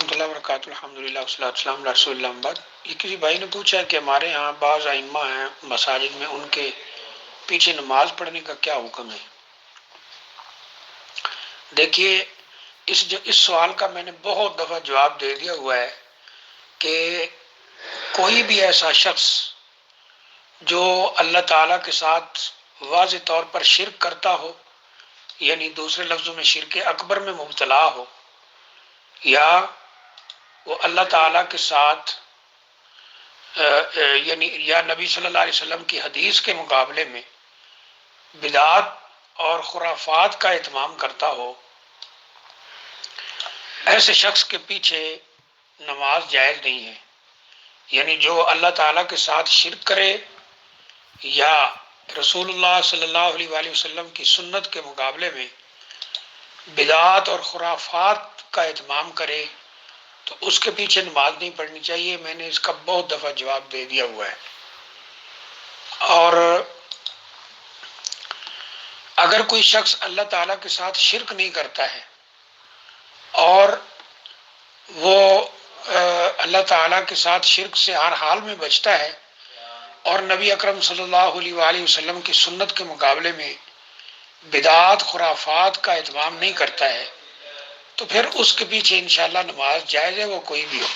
ورحمۃ اللہ وبرکاتہ۔ الحمدللہ والصلاۃ والسلام علی رسول اللہ بعد۔ یہ کسی بھائی نے پوچھا کہ ہمارے ہاں بعض ائمہ ہیں مساجد میں، ان کے پیچھے نماز پڑھنے کا کیا حکم ہے؟ دیکھیے، اس سوال کا میں نے بہت دفعہ جواب دے دیا ہوا ہے کہ کوئی بھی ایسا شخص جو اللہ تعالیٰ کے ساتھ واضح طور پر شرک کرتا ہو، یعنی دوسرے لفظوں میں شرک اکبر میں مبتلا ہو، یا وہ اللہ تعالیٰ کے ساتھ یعنی یا نبی صلی اللہ علیہ وسلم کی حدیث کے مقابلے میں بدعات اور خرافات کا اہتمام کرتا ہو، ایسے شخص کے پیچھے نماز جائز نہیں ہے۔ یعنی جو اللہ تعالیٰ کے ساتھ شرک کرے یا رسول اللہ صلی اللہ علیہ وآلہ وسلم کی سنت کے مقابلے میں بدعات اور خرافات کا اہتمام کرے تو اس کے پیچھے نماز نہیں پڑھنی چاہیے۔ میں نے اس کا بہت دفعہ جواب دے دیا ہوا ہے۔ اور اگر کوئی شخص اللہ تعالیٰ کے ساتھ شرک نہیں کرتا ہے اور وہ اللہ تعالیٰ کے ساتھ شرک سے ہر حال میں بچتا ہے اور نبی اکرم صلی اللہ علیہ وآلہ وسلم کی سنت کے مقابلے میں بدعات خرافات کا اہتمام نہیں کرتا ہے، تو پھر اس کے پیچھے انشاءاللہ نماز جائز ہے، وہ کوئی بھی ہو۔